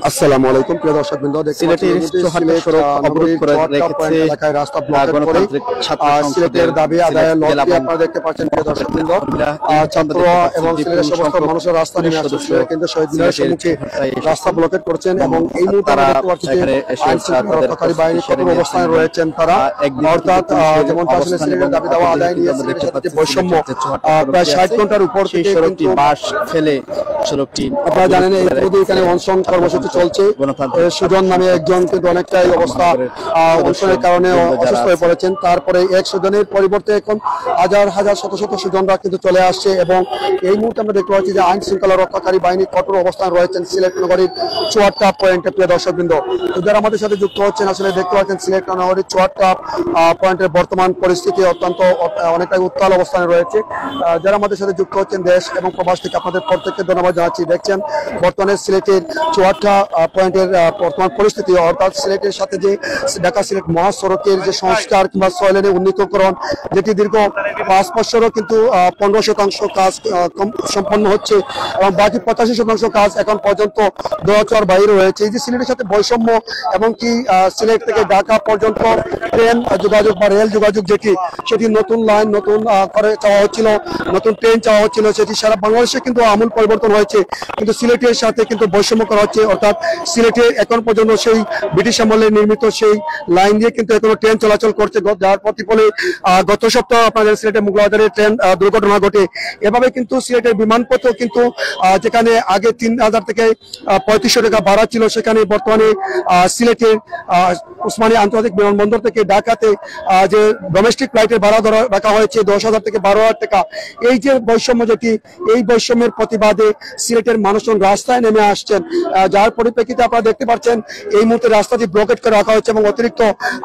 আসসালামু আলাইকুম প্রিয় দর্শকবৃন্দ, সিলেটের চৌহাট্টা সড়ক অবরোধ করে রেখেছে এলাকায় রাস্তা ব্লক করে সিলেটের দাবি আদায়ের লক্ষ্যে আপনারা দেখতে পাচ্ছেন প্রিয় দর্শকবৃন্দ, ছাত্র এবং সিলেটের সমস্ত মানুষের রাস্তা নেমে আসছে কিন্তু শহীদ মিনারের সম্মুখে রাস্তা ব্লকেট করছেন এবং এই মুহূর্তে আমরা দেখতে পাচ্ছি যে আইন শৃঙ্খলা রক্ষাকারী বাহিনী কঠোর অবস্থানে রয়েছেন। তারা অর্থাৎ যেমনটা আসলে সিলেটের দাবি দেওয়া আদায় নিয়ে সিলেটের সাথে বৈষম্য প্রায় 60 ঘন্টার উপর থেকে সড়কটি বাস ফেলে সড়কটি আপনারা জানেন এখানে অনশন কর্মসূচি চলছে। সুজন নামে একজন কিন্তু অনেকটাই অবস্থা অনশনের কারণে অসুস্থ হয়ে পড়েছেন। তারপরে 100 জনের পরিবর্তে এখন হাজার হাজার শত শত সুজনরা কিন্তু চলে আসছে এবং এই মুহূর্তে আমরা দেখতে পাচ্ছি যে আইন শৃঙ্খলা রক্ষাকারী বাহিনী কঠোর অবস্থান রয়েছেন সিলেট নগরীর চুয়াট্টা পয়েন্টে। প্রিয় দর্শকবৃন্দ, যারা আমাদের সাথে যুক্ত হচ্ছেন আসলে দেখতে পাচ্ছেন সিলেট নগরীর চুয়াট্টা পয়েন্টের বর্তমান পরিস্থিতি অত্যন্ত অনেকটাই উত্তাল অবস্থানে রয়েছে। যারা আমাদের সাথে যুক্ত হচ্ছেন দেশ এবং প্রবাস থেকে আপনাদের প্রত্যেককে ধন্যবাদ জানাচ্ছি। দেখছেন বর্তমানে সিলেটের চুয়াট্টা পয়েন্টের বর্তমান পরিস্থিতি, অর্থাৎ সিলেটের সাথে যে ঢাকা সিলেট মহাসড়কের যে সংস্কার কিংবা 6 লেনের উন্নীতকরণ, যেটি দীর্ঘ 5 বছরও কিন্তু 15% কাজ সম্পন্ন হচ্ছে এবং বাকি 85% কাজ এখন পর্যন্ত দোয়াচর বাইরে রয়েছে। এই যে সিলেটের সাথে বৈষম্য এবং কি সিলেট থেকে ঢাকা পর্যন্ত ট্রেন যোগাযোগ বা রেল যোগাযোগ সেটি নতুন লাইন নতুন করে চাওয়া হচ্ছিল, নতুন ট্রেন চাওয়া হচ্ছিল, সেটি সারা বাংলাদেশে কিন্তু আমূল পরিবর্তন হয়েছে। কিন্তু সিলেটের সাথে কিন্তু বৈষম্য করা হচ্ছে, অর্থাৎ সিলেটে এখন পর্যন্ত সেই ব্রিটিশ আমলে নির্মিত সেই লাইন দিয়ে কিন্তু এখনো ট্রেন চলাচল করছে, যার প্রতিফলে গত সপ্তাহ আপনাদের সিলেটের মুগলাবাজারে ট্রেন দুর্ঘটনা ঘটে। এভাবে কিন্তু সিলেটের বিমানপথ কিন্তু যেখানে আগে 3000 থেকে 3500 টাকা ভাড়া ছিল, সেখানে বর্তমানে সিলেটের উসমানী আন্তর্জাতিক বিমানবন্দর থেকে ঢাকাতে যে ডোমেস্টিক ফ্লাইটের ভাড়া ধরা রাখা হয়েছে 10,000 থেকে 12,000 টাকা। এই যে বৈষম্য এই বৈষম্যের প্রতিবাদে সিলেটের মানুষজন রাস্তায় নেমে আসছেন, যার পরিপ্রেক্ষিতে আপনারা দেখতে পাচ্ছেন এই মুহূর্তে রাস্তাটি ব্লকেট করে রাখা হচ্ছে এবং অতিরিক্ত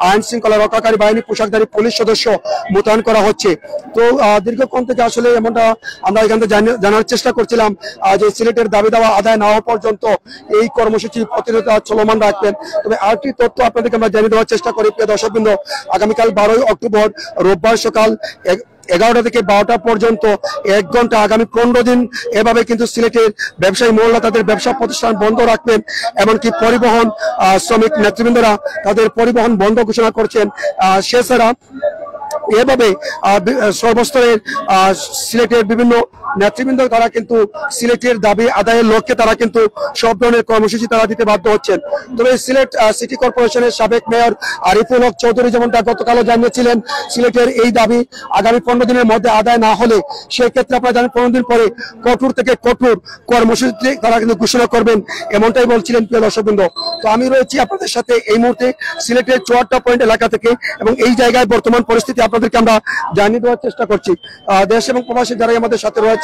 আইন শৃঙ্খলা রক্ষাকারী বাহিনী পোশাকধারী পুলিশ সদস্য মোতায়েন করা হচ্ছে। তো দীর্ঘক্ষণ থেকে আসলে এমনটা আমরা এখান থেকে জানার চেষ্টা করছিলাম যে সিলেটের দাবি দেওয়া আদায় না হওয়া পর্যন্ত এই কর্মসূচি প্রতিরোধ চলমান রাখবেন। তবে আরেকটি তথ্য আপনাদেরকে আমরা জানিয়ে দেওয়ার চেষ্টা করি প্রিয় দর্শকবৃন্দ, আগামীকাল 12 অক্টোবর রোববার সকাল 11টা থেকে 12টা পর্যন্ত 1 ঘন্টা আগামী 15 দিন এভাবে কিন্তু সিলেটের ব্যবসায়ী মহল্লা তাদের ব্যবসা প্রতিষ্ঠান বন্ধ রাখবেন। এমনকি পরিবহন শ্রমিক নেতৃবৃন্দরা তাদের পরিবহন বন্ধ ঘোষণা করছেন। সেছাড়া এভাবে সর্বস্তরের সিলেটের বিভিন্ন নেতৃবৃন্দ তারা কিন্তু সিলেটের দাবি আদায়ের লক্ষ্যে তারা কিন্তু সব ধরনের কর্মসূচি তারা দিতে বাধ্য হচ্ছেন। তবে সিলেট সিটি কর্পোরেশনের সাবেক মেয়র আরিফুল হক চৌধুরী যেমনটা গতকালও জানিয়েছিলেন, সিলেটের এই দাবি আগামী 15 দিনের মধ্যে আদায় না হলে সেক্ষেত্রে আপনারা জানেন 15 দিন পরে কঠোর থেকে কঠোর কর্মসূচি তারা কিন্তু ঘোষণা করবেন, এমনটাই বলছিলেন প্রিয় দর্শকবৃন্দ। তো আমি রয়েছি আপনাদের সাথে এই মুহূর্তে সিলেটের 54 পয়েন্ট এলাকা থেকে এবং এই জায়গায় বর্তমান পরিস্থিতি আপনাদেরকে আমরা জানিয়ে দেওয়ার চেষ্টা করছি। দেশ এবং প্রবাসী যারাই আমাদের সাথে রয়েছে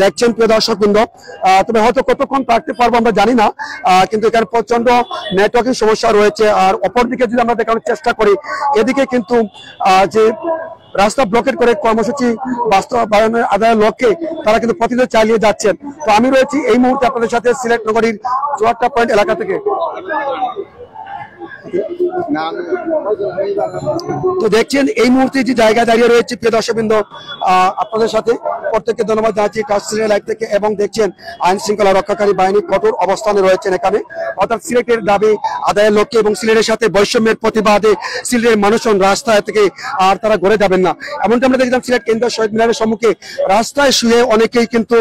দেখছেন প্রিয় দর্শকবৃন্দ, তবে হয়তো কতক্ষণ থাকতে পারবো আমরা জানি না, কিন্তু এখানে প্রচন্ড নেটওয়ার্কিং সমস্যা রয়েছে। আর অপরদিকে যদি আমরা দেখানোর চেষ্টা করি, এদিকে কিন্তু যে রাস্তা ব্লকেট করে কর্মসূচি বাস্তবায়নের আদায়ের লক্ষ্যে তারা কিন্তু প্রতিদিন চালিয়ে যাচ্ছেন। তো আমি রয়েছি এই মুহূর্তে আপনাদের সাথে সিলেট নগরীর 54 পয়েন্ট এলাকা থেকে। তো দেখছেন এই মুহূর্তে যে জায়গা দাঁড়িয়ে রয়েছে প্রিয় দর্শকবৃন্দ, আপনাদের সাথে প্রত্যেককে ধন্যবাদ জানাচ্ছি কাশ্মীরের লাইভ থেকে। এবং দেখছেন আইন শৃঙ্খলা রক্ষাকারী বাহিনী কঠোর অবস্থানে রয়েছেন এখানে, অর্থাৎ সিলেটের দাবি আদায়ের লক্ষ্যে এবং সিলেটের সাথে বৈষম্যের প্রতিবাদে সিলেটের মানুষজন রাস্তায় থেকে আর তারা ঘুরে যাবেন না। এমনকি আমরা দেখলাম সিলেট কেন্দ্রীয় শহীদ মিনারের সম্মুখে রাস্তায় শুয়ে অনেকেই কিন্তু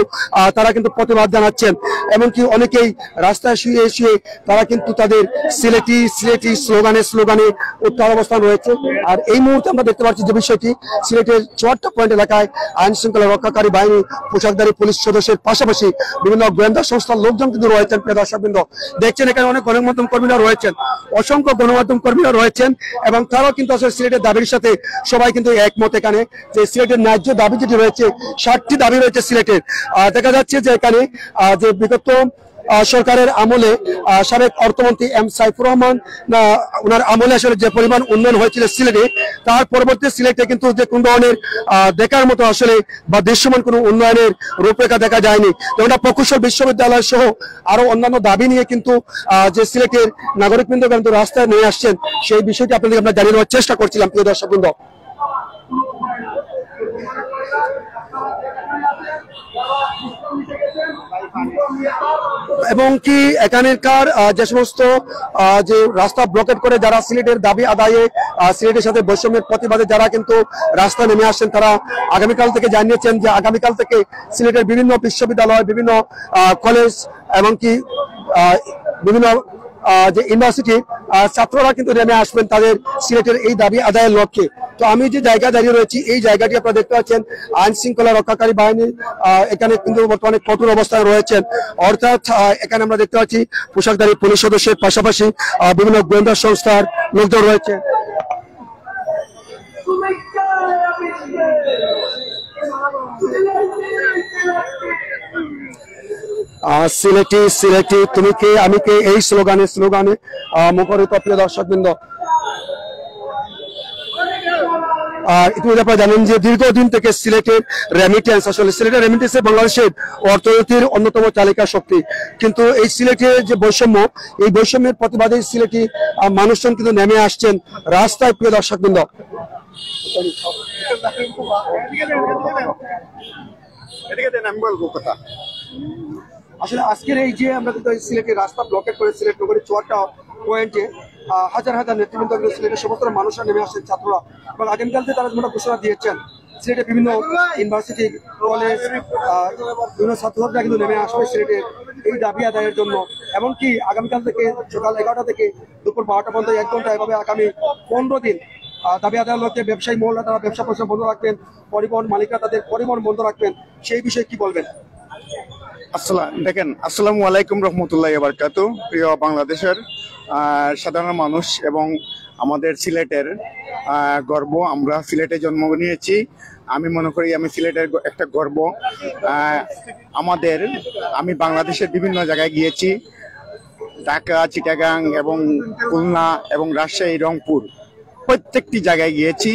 তারা কিন্তু প্রতিবাদ জানাচ্ছেন, এমনকি অনেকেই রাস্তায় শুয়ে শুয়ে তারা কিন্তু তাদের সিলেটি স্লোগানে উত্তাল অবস্থান রয়েছে। আর এই মুহূর্তে আমরা দেখতে পাচ্ছি যে বিষয়টি সিলেটের 54 পয়েন্ট এলাকায় আইন শৃঙ্খলা রক্ষাকারী বাহিনী পোশাকধারী পুলিশ সদস্যের পাশাপাশি বিভিন্ন গোয়েন্দা সংস্থার লোকজন কিন্তু রয়েছেন। প্রিয় দর্শকবৃন্দ, দেখছেন এখানে অনেক গণমাধ্যম কর্মীরা রয়েছেন, অসংখ্য গণমাধ্যম কর্মীরা রয়েছেন এবং তারাও কিন্তু আসলে সিলেটের দাবির সাথে সবাই কিন্তু একমত এখানে যে সিলেটের ন্যায্য দাবি যেটি রয়েছে 60টি দাবি রয়েছে সিলেটের। দেখা যাচ্ছে যে এখানে যে বিগত সরকারের আমলে সাবেক অর্থমন্ত্রী এম সাইফুর রহমান ওনার আমলে আসলে যে পরিমাণ উন্নয়ন হয়েছিল সিলেটে, তার পরবর্তী সিলেটে কিন্তু যে কোন ধরনের দেখার মতো আসলে বা দৃশ্যমান কোনো উন্নয়নের রূপরেখা দেখা যায়নি। যেমনটা প্রকৌশল বিশ্ববিদ্যালয় সহ আরো অন্যান্য দাবি নিয়ে কিন্তু যে সিলেটের নাগরিকবৃন্দ কিন্তু রাস্তায় নিয়ে আসছেন, সেই বিষয়টি আপনাদের আমরা জানিয়ে দেওয়ার চেষ্টা করছিলাম প্রিয় দর্শকবৃন্দ। এবং কি এখানকার যে সমস্ত যে রাস্তা ব্লকেট করে যারা সিলেটের দাবি আদায়ে সিলেটের সাথে বৈষম্যের প্রতিবাদে যারা কিন্তু রাস্তা নেমে আসছেন, তারা আগামীকাল থেকে জানিয়েছেন যে আগামীকাল থেকে সিলেটের বিভিন্ন বিশ্ববিদ্যালয়, বিভিন্ন কলেজ এমনকি বিভিন্ন যে ইউনিভার্সিটি ছাত্ররা কিন্তু নেমে আসবেন তাদের সিলেটের এই দাবি আদায়ের লক্ষ্যে। তো আমি যে জায়গায় দাঁড়িয়ে রয়েছি, এই জায়গাটি আপনারা দেখতে পাচ্ছেন আইন শৃঙ্খলা রক্ষাকারী বাহিনী এখানে কিন্তু বর্তমানে কঠোর অবস্থায় রয়েছেন। অর্থাৎ এখানে আমরা দেখতে পাচ্ছি পোশাকধারী পুলিশ সদস্যের পাশাপাশি বিভিন্ন গোয়েন্দা সংস্থার লোকজন রয়েছে। সিলেটি সিলেটি তুমি কে আমি কে, এই স্লোগানে মুখরিত প্রিয় দর্শকবৃন্দ। ইতিমধ্যে আপনারা জানেন যে দীর্ঘদিন থেকে সিলেটের রেমিটেন্স, আসলে সিলেটের রেমিটেন্স বাংলাদেশের অর্থনীতির অন্যতম চালিকা শক্তি, কিন্তু এই সিলেটের যে বৈষম্য, এই বৈষম্যের প্রতিবাদে সিলেটি মানুষজন কিন্তু নেমে আসছেন রাস্তায় প্রিয় দর্শকবৃন্দ। আসলে আজকের এই যে আমরা কিন্তু সিলেটের রাস্তা ব্লকেট করে সিলেট নগরীর 4টা পয়েন্টে হাজার হাজার নেতৃবৃন্দ সিলেটের সমস্ত মানুষরা নেমে আসছেন, ছাত্ররা, এবং আগামীকাল থেকে তারা যেমন ঘোষণা দিয়েছেন সিলেটের বিভিন্ন ইউনিভার্সিটি, কলেজ, বিভিন্ন ছাত্রছাত্রীরা কিন্তু নেমে আসবে সিলেটের এই দাবি আদায়ের জন্য। এমনকি আগামীকাল থেকে সকাল 11টা থেকে দুপুর 12টা পর্যন্ত 1 ঘন্টা, এভাবে আগামী 15 দিন দাবি আদায়ের লক্ষ্যে ব্যবসায়ী মহল্লা তারা ব্যবসা প্রতিষ্ঠান বন্ধ রাখবেন, পরিবহন মালিকরা তাদের পরিবহন বন্ধ রাখবেন। সেই বিষয়ে কি বলবেন? দেখেন, আসসালামু আলাইকুম রহমতুল্লাহি ওয়া বারাকাতুহু। প্রিয় বাংলাদেশের সাধারণ মানুষ এবং আমাদের সিলেটের গর্ব, আমরা সিলেটে জন্ম নিয়েছি। আমি মনে করি আমি সিলেটের একটা গর্ব। আমি বাংলাদেশের বিভিন্ন জায়গায় গিয়েছি, ঢাকা, চিটাগাং এবং খুলনা এবং রাজশাহী, রংপুর, প্রত্যেকটি জায়গায় গিয়েছি।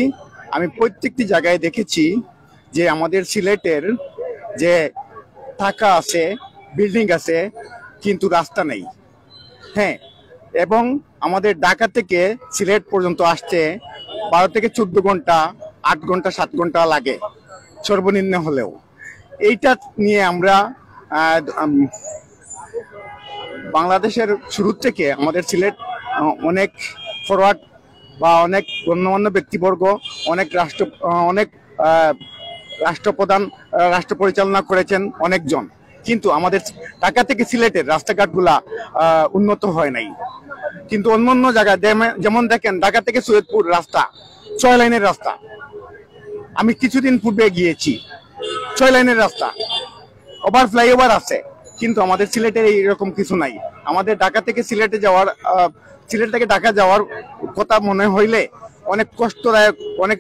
আমি প্রত্যেকটি জায়গায় দেখেছি যে আমাদের সিলেটের যে টাকা আছে, বিল্ডিং আছে, কিন্তু রাস্তা নেই। হ্যাঁ, এবং আমাদের ঢাকা থেকে সিলেট পর্যন্ত আসতে 12 থেকে 14 ঘন্টা, 8 ঘন্টা 7 ঘন্টা লাগে সর্বনিম্ন হলেও। এইটা নিয়ে আমরা বাংলাদেশের শুরু থেকে আমাদের সিলেট অনেক ফরওয়ার্ড বা অনেক গণ্যমান্য ব্যক্তিবর্গ, অনেক রাষ্ট্রপ্রধান রাষ্ট্র পরিচালনা করেছেন অনেকজন, কিন্তু আমাদের ঢাকা থেকে সিলেটের রাস্তাঘাটগুলা উন্নত হয় নাই। কিন্তু অন্যান্য জায়গায় যেমন দেখেন, ঢাকা থেকে সৈয়দপুর রাস্তা 6 লাইনের রাস্তা, আমি কিছুদিন পূর্বে গিয়েছি, 6 লাইনের রাস্তা, ওভার ফ্লাইওভার আছে, কিন্তু আমাদের সিলেটের এইরকম কিছু নাই। আমাদের ঢাকা থেকে সিলেট থেকে ঢাকা যাওয়ার কথা মনে হইলে অনেক কষ্টদায়ক, অনেক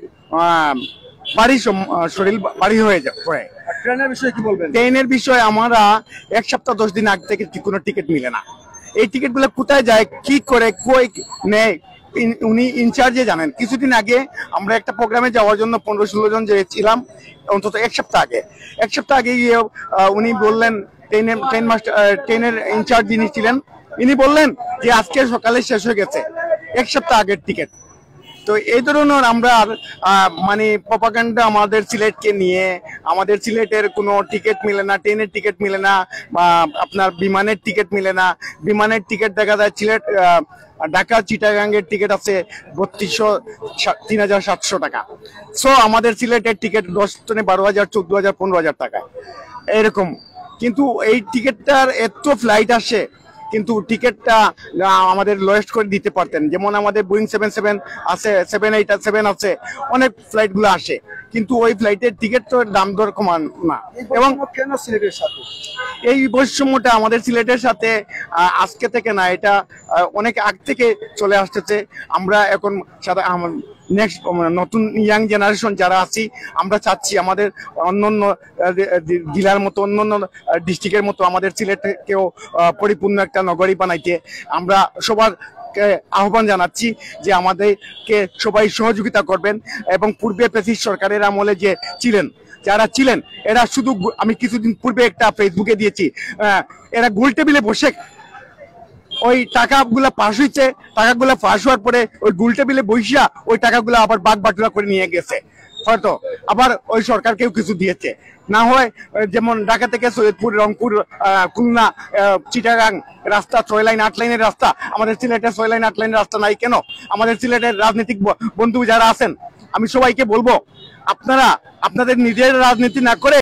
শরীর ভারী হয়ে পড়ে। ট্রেনের বিষয়ে কি বলবেন? ট্রেনের বিষয়ে আমরা 1 সপ্তাহ 10 দিন আগে থেকে কোনো টিকিট মিলে না। এই টিকিট গুলো কোথায় যায়, কি করে, কই নেয়, উনি ইনচার্জে জানেন। কিছুদিন আগে আমরা একটা প্রোগ্রামে যাওয়ার জন্য 15-16 জন ছিলাম, অন্তত 1 সপ্তাহ আগে। 1 সপ্তাহ আগে গিয়ে উনি বললেন, ট্রেনের ইনচার্জ যিনি ছিলেন, ইনি বললেন যে আজকে সকালে শেষ হয়ে গেছে, 1 সপ্তাহ আগের টিকিট। তো এই ধরনের আমরা মানে প্রপাগান্ডা আমাদের সিলেটকে নিয়ে, আমাদের সিলেটের কোনো টিকিট মিলে না, ট্রেনের টিকিট মিলে না, বা আপনার বিমানের টিকিট মিলে না। বিমানের টিকিট দেখা যায় সিলেট ঢাকা চিটাগাঙ্গের টিকিট আছে 3,700 টাকা। সো আমাদের সিলেটের টিকিট 10 টনে 12,000, 14,000, 15,000 টাকা এরকম। কিন্তু এই টিকিটটার এত ফ্লাইট আসে, কিন্তু টিকিটটা আমাদের লোয়েস্ট করে দিতে পারতেন। যেমন আমাদের বোয়িং 77 আছে, 787 আছে, অনেক ফ্লাইট গুলো আসে, কিন্তু ওই ফ্লাইটের টিকিট তো দাম দর কমান না। এবং কেন সিলেটের সাথে এই বৈষম্যটা আমাদের সিলেটের সাথে আজকে থেকে না, এটা অনেক আগ থেকে চলে আসতেছে। আমরা এখন নেক্সট নতুন ইয়াং জেনারেশন যারা আছি, আমরা চাচ্ছি আমাদের অন্যান্য জেলার মতো, অন্যান্য ডিস্ট্রিক্টের মতো আমাদের সিলেটকেও পরিপূর্ণ একটা নগরী বানাইতে আমরা সবার আহ্বান জানাচ্ছি যে আমাদেরকে সবাই সহযোগিতা করবেন। এবং পূর্বে ফ্যাসিস্ট সরকারের আমলে যে যারা ছিলেন, এরা শুধু, আমি কিছুদিন পূর্বে একটা ফেসবুকে দিয়েছি, এরা গোল টেবিলে বসে ওই টাকাগুলা পাস হয়েছে, টাকাগুলা পাস হওয়ার পরে ওই গোল টেবিলে বসিয়া ওই টাকাগুলা আবার বাট বাটুরা করে নিয়ে গেছে। হয়তো আবার ওই সরকারকেও কিছু দিয়েছে, না হয় যেমন ঢাকা থেকে সৈয়দপুর, রংপুর, খুলনা, চিটাগাং রাস্তা 6 লাইন 8 লাইনের রাস্তা, আমাদের সিলেটের 6 লাইন 8 লাইনের রাস্তা নাই কেন? আমাদের সিলেটের রাজনৈতিক বন্ধু যারা আছেন, আমি সবাইকে বলবো, আপনারা আপনাদের নিজের রাজনীতি না করে